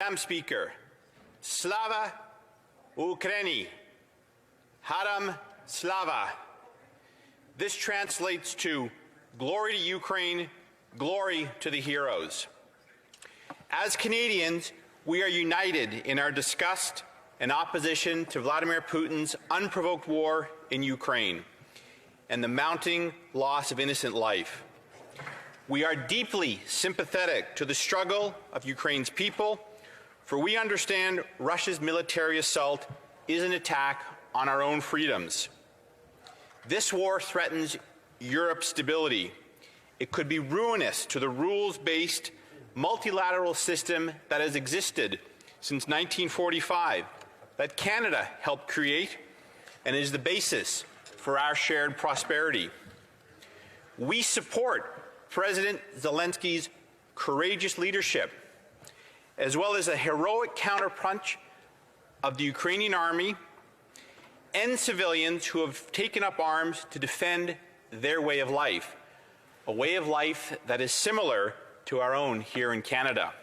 Madam Speaker, Slava Ukraini, Haram Slava. This translates to glory to Ukraine, glory to the heroes. As Canadians, we are united in our disgust and opposition to Vladimir Putin's unprovoked war in Ukraine and the mounting loss of innocent life. We are deeply sympathetic to the struggle of Ukraine's people, for we understand Russia's military assault is an attack on our own freedoms. This war threatens Europe's stability. It could be ruinous to the rules-based multilateral system that has existed since 1945, that Canada helped create and is the basis for our shared prosperity. We support President Zelensky's courageous leadership, as well as a heroic counterpunch of the Ukrainian army and civilians who have taken up arms to defend their way of life, a way of life that is similar to our own here in Canada.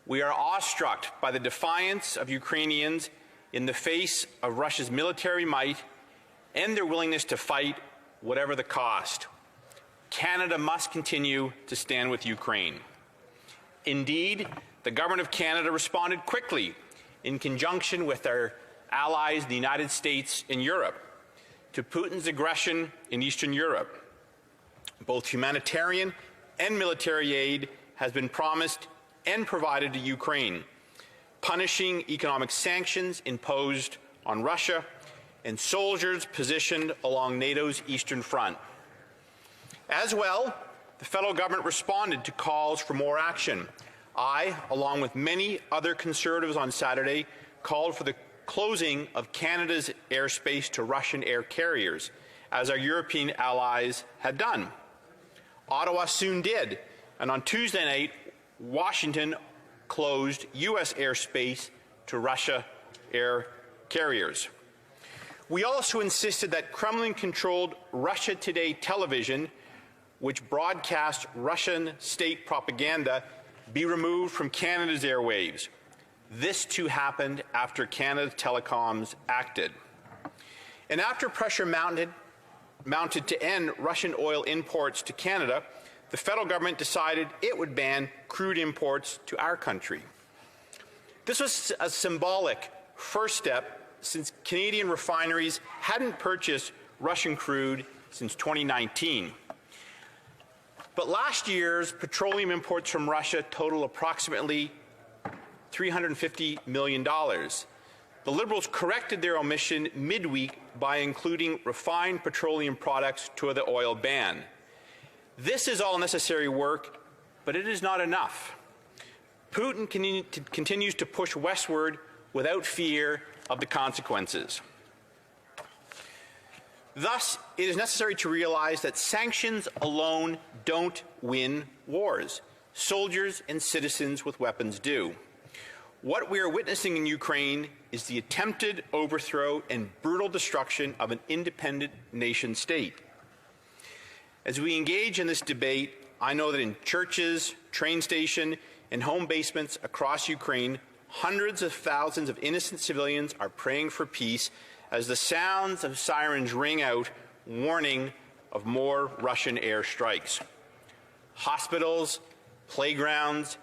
We are awestruck by the defiance of Ukrainians in the face of Russia's military might and their willingness to fight whatever the cost. Canada must continue to stand with Ukraine. Indeed, the Government of Canada responded quickly in conjunction with our allies, the United States and Europe, to Putin's aggression in Eastern Europe. Both humanitarian and military aid has been promised and provided to Ukraine, punishing economic sanctions imposed on Russia and soldiers positioned along NATO's eastern front. As well, the federal government responded to calls for more action. I, along with many other Conservatives on Saturday, called for the closing of Canada's airspace to Russian air carriers, as our European allies had done. Ottawa soon did, and on Tuesday night, Washington closed U.S. airspace to Russia air carriers. We also insisted that Kremlin-controlled Russia Today television, which broadcast Russian state propaganda, be removed from Canada's airwaves. This too happened after Canada Telecoms acted. And after pressure mounted to end Russian oil imports to Canada, the federal government decided it would ban crude imports to our country. This was a symbolic first step, since Canadian refineries hadn't purchased Russian crude since 2019. But last year's petroleum imports from Russia total approximately $350 million. The Liberals corrected their omission midweek by including refined petroleum products to the oil ban. This is all necessary work, but it is not enough. Putin continues to push westward without fear of the consequences. Thus, it is necessary to realize that sanctions alone don't win wars. Soldiers and citizens with weapons do. What we are witnessing in Ukraine is the attempted overthrow and brutal destruction of an independent nation-state. As we engage in this debate, I know that in churches, train stations, and home basements across Ukraine, hundreds of thousands of innocent civilians are praying for peace as the sounds of sirens ring out, warning of more Russian airstrikes. Hospitals, playgrounds,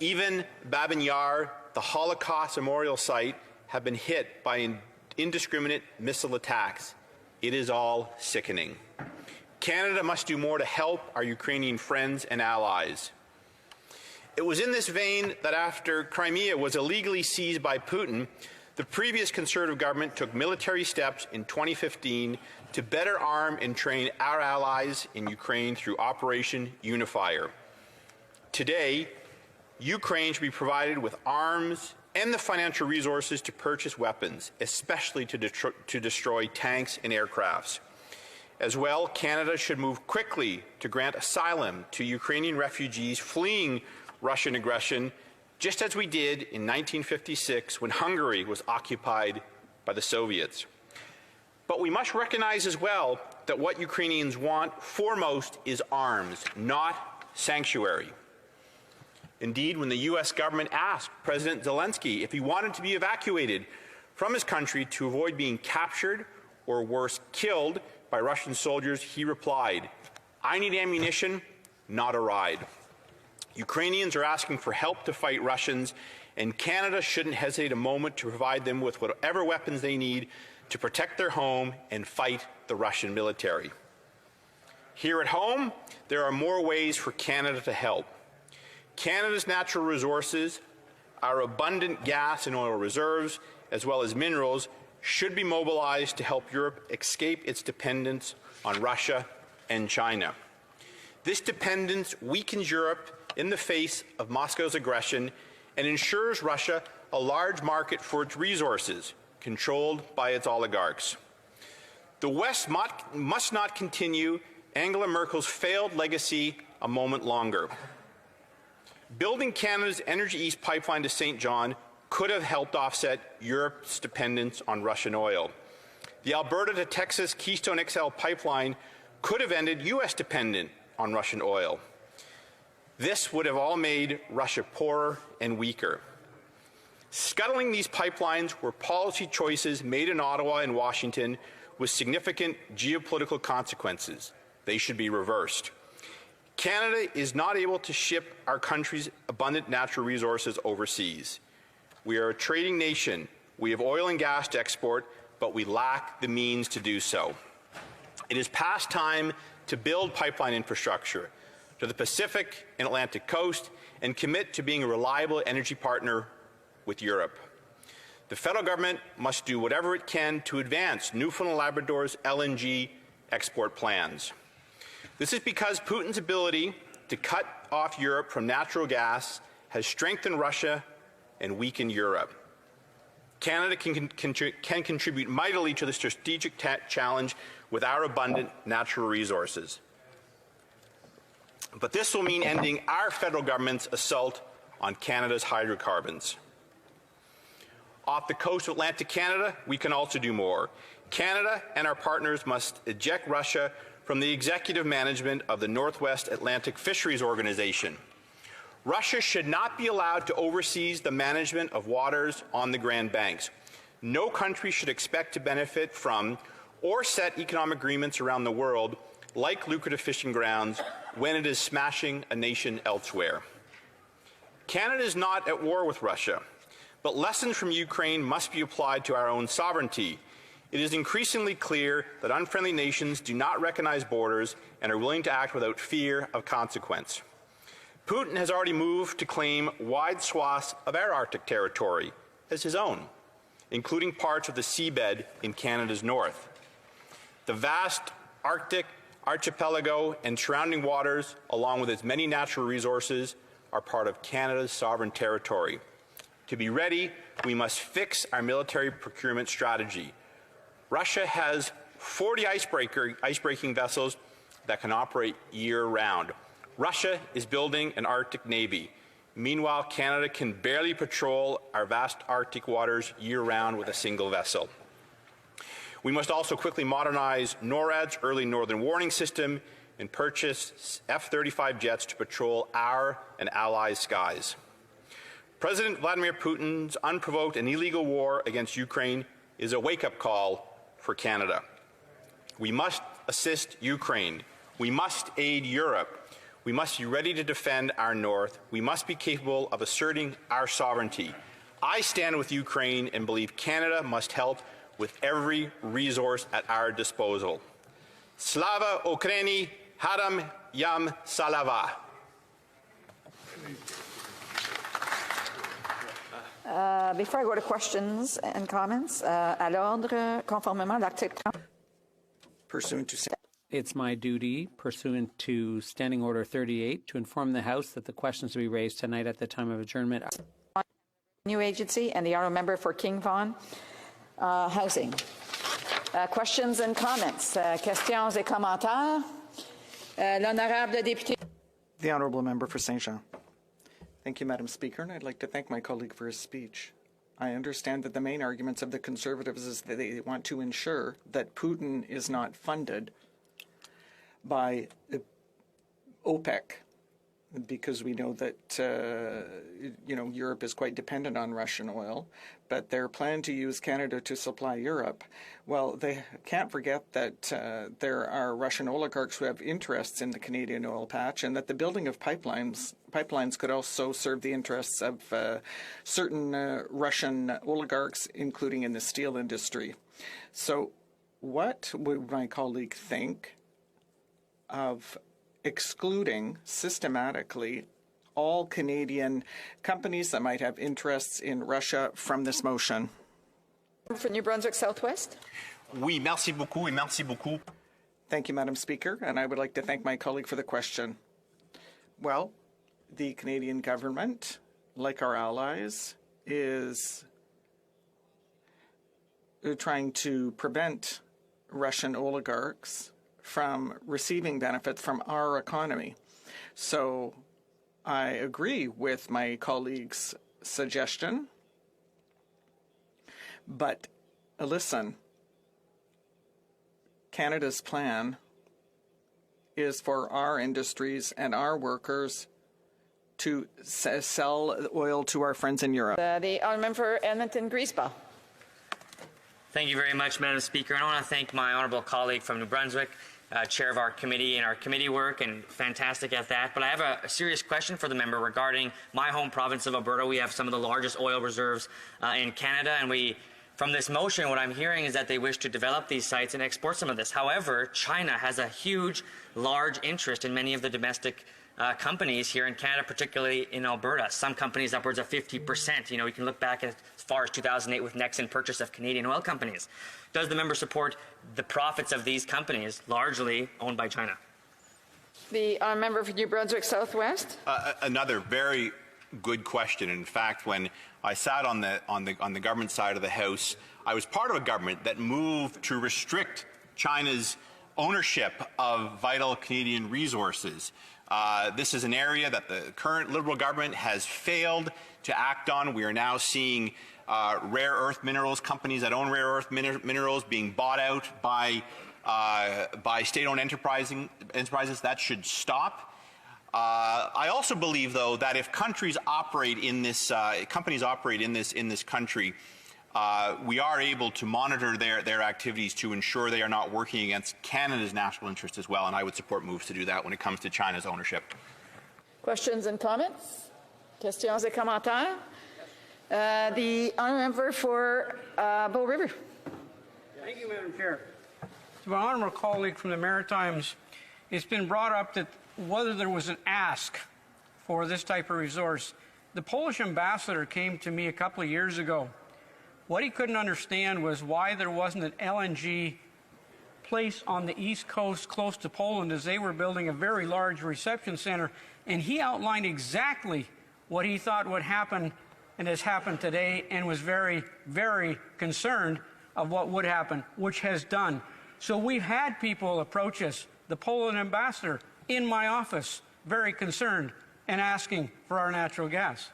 even Babin Yar, the Holocaust memorial site, have been hit by indiscriminate missile attacks. It is all sickening. Canada must do more to help our Ukrainian friends and allies. It was in this vein that after Crimea was illegally seized by Putin, the previous Conservative government took military steps in 2015 to better arm and train our allies in Ukraine through Operation Unifier. Today, Ukraine should be provided with arms and the financial resources to purchase weapons, especially to destroy tanks and aircrafts. As well, Canada should move quickly to grant asylum to Ukrainian refugees fleeing Russian aggression, just as we did in 1956 when Hungary was occupied by the Soviets. But we must recognize as well that what Ukrainians want foremost is arms, not sanctuary. Indeed, when the U.S. government asked President Zelensky if he wanted to be evacuated from his country to avoid being captured or worse, killed by Russian soldiers, he replied, "I need ammunition, not a ride." Ukrainians are asking for help to fight Russians, and Canada shouldn't hesitate a moment to provide them with whatever weapons they need to protect their home and fight the Russian military. Here at home, there are more ways for Canada to help. Canada's natural resources, our abundant gas and oil reserves, as well as minerals, should be mobilized to help Europe escape its dependence on Russia and China. This dependence weakens Europe in the face of Moscow's aggression and ensures Russia a large market for its resources, controlled by its oligarchs. The West must not continue Angela Merkel's failed legacy a moment longer. Building Canada's Energy East pipeline to St. John could have helped offset Europe's dependence on Russian oil. The Alberta to Texas Keystone XL pipeline could have ended U.S. dependence on Russian oil. This would have all made Russia poorer and weaker. Scuttling these pipelines were policy choices made in Ottawa and Washington with significant geopolitical consequences. They should be reversed. Canada is not able to ship our country's abundant natural resources overseas. We are a trading nation. We have oil and gas to export, but we lack the means to do so. It is past time to build pipeline infrastructure to the Pacific and Atlantic coast and commit to being a reliable energy partner with Europe. The federal government must do whatever it can to advance Newfoundland and Labrador's LNG export plans. This is because Putin's ability to cut off Europe from natural gas has strengthened Russia and weakened Europe. Canada can contribute mightily to the strategic challenge with our abundant natural resources. But this will mean ending our federal government's assault on Canada's hydrocarbons. Off the coast of Atlantic Canada, we can also do more. Canada and our partners must eject Russia from the executive management of the Northwest Atlantic Fisheries Organization. Russia should not be allowed to oversee the management of waters on the Grand Banks. No country should expect to benefit from or set economic agreements around the world like lucrative fishing grounds when it is smashing a nation elsewhere. Canada is not at war with Russia, but lessons from Ukraine must be applied to our own sovereignty. It is increasingly clear that unfriendly nations do not recognize borders and are willing to act without fear of consequence. Putin has already moved to claim wide swaths of our Arctic territory as his own, including parts of the seabed in Canada's north. The vast Arctic archipelago and surrounding waters, along with its many natural resources, are part of Canada's sovereign territory. To be ready, we must fix our military procurement strategy. Russia has 40 icebreaking vessels that can operate year-round. Russia is building an Arctic Navy. Meanwhile, Canada can barely patrol our vast Arctic waters year-round with a single vessel. We must also quickly modernize NORAD's early northern warning system and purchase F-35 jets to patrol our and allies' skies. President Vladimir Putin's unprovoked and illegal war against Ukraine is a wake-up call for Canada. We must assist Ukraine. We must aid Europe. We must be ready to defend our north. We must be capable of asserting our sovereignty. I stand with Ukraine and believe Canada must help with every resource at our disposal. Slava Ukraini, Haram Yam Salava. Before I go to questions and comments, à l'ordre, conformément à l'article 30. Pursuant to It's my duty, pursuant to Standing Order 38, to inform the House that the questions to be raised tonight at the time of adjournment are New agency and the honourable member for King Vaughan Housing. Questions and comments. Questions et commentaires. L'honorable député. the honourable member for Saint Jean. Thank you, Madam Speaker, and I'd like to thank my colleague for his speech. I understand that the main arguments of the Conservatives is that they want to ensure that Putin is not funded by OPEC, because we know that Europe is quite dependent on Russian oil, but their plan to use Canada to supply Europe, well, they can't forget that there are Russian oligarchs who have interests in the Canadian oil patch, and that the building of pipelines could also serve the interests of certain Russian oligarchs, including in the steel industry. So what would my colleague think of excluding systematically all Canadian companies that might have interests in Russia from this motion? For New Brunswick Southwest. Oui, merci beaucoup et merci beaucoup. Thank you, Madam Speaker, and I would like to thank my colleague for the question. Well, the Canadian government, like our allies, is trying to prevent Russian oligarchs from receiving benefits from our economy. So I agree with my colleague's suggestion. But listen, Canada's plan is for our industries and our workers to sell oil to our friends in Europe. The honourable member for Edmonton-Griesbach. Thank you very much, Madam Speaker. And I want to thank my honourable colleague from New Brunswick, chair of our committee and our committee work, and fantastic at that. But I have a serious question for the member regarding my home province of Alberta. We have some of the largest oil reserves in Canada, and from this motion, what I'm hearing is that they wish to develop these sites and export some of this. However, China has a huge, large interest in many of the domestic companies here in Canada, particularly in Alberta. Some companies upwards of 50%. You can look back as far as 2008 with Nexen purchase of Canadian oil companies. Does the member support the profits of these companies, largely owned by China? The honourable member for New Brunswick Southwest. Another very good question. In fact, when I sat on the government side of the House, I was part of a government that moved to restrict China's ownership of vital Canadian resources. This is an area that the current Liberal government has failed to act on. We are now seeing rare earth minerals, companies that own rare earth minerals being bought out by state-owned enterprises. That should stop. I also believe, though, that if countries operate in this, companies operate in this country, we are able to monitor their activities to ensure they are not working against Canada's national interest as well, and I would support moves to do that when it comes to China's ownership. Questions and comments? Questions et commentaires? The honourable member for Bow River. Thank you, Madam Chair. To my honourable colleague from the Maritimes, it's been brought up that whether there was an ask for this type of resource. The Polish ambassador came to me a couple of years ago. What he couldn't understand was why there wasn't an LNG place on the East Coast close to Poland, as they were building a very large reception center. And he outlined exactly what he thought would happen and has happened today, and was very, very concerned of what would happen, which has done. So we've had people approach us, the Poland ambassador, in my office, very concerned and asking for our natural gas.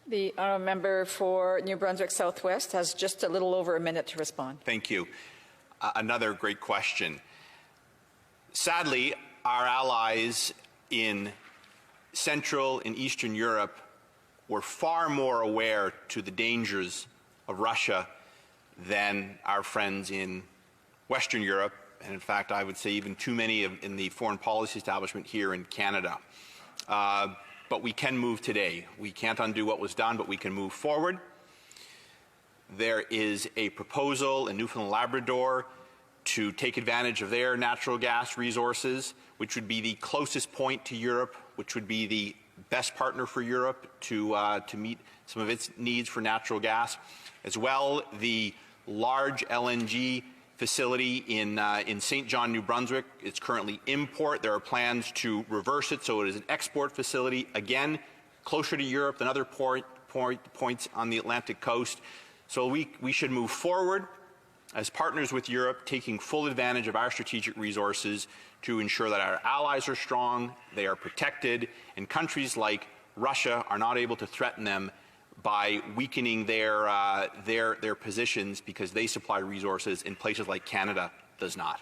The honourable member for New Brunswick Southwest has just a little over a minute to respond. Thank you. Another great question. Sadly, our allies in Central and Eastern Europe were far more aware to the dangers of Russia than our friends in Western Europe, and in fact, I would say even too many in the foreign policy establishment here in Canada. But we can move today. We can't undo what was done, but we can move forward. There is a proposal in Newfoundland and Labrador to take advantage of their natural gas resources, which would be the closest point to Europe, which would be the best partner for Europe to meet some of its needs for natural gas. As well, the large LNG facility in St. John, New Brunswick. It's currently import. There are plans to reverse it, so it is an export facility, again, closer to Europe than other points on the Atlantic coast. So we should move forward as partners with Europe, taking full advantage of our strategic resources to ensure that our allies are strong, they are protected, and countries like Russia are not able to threaten them by weakening their positions because they supply resources in places like Canada does not.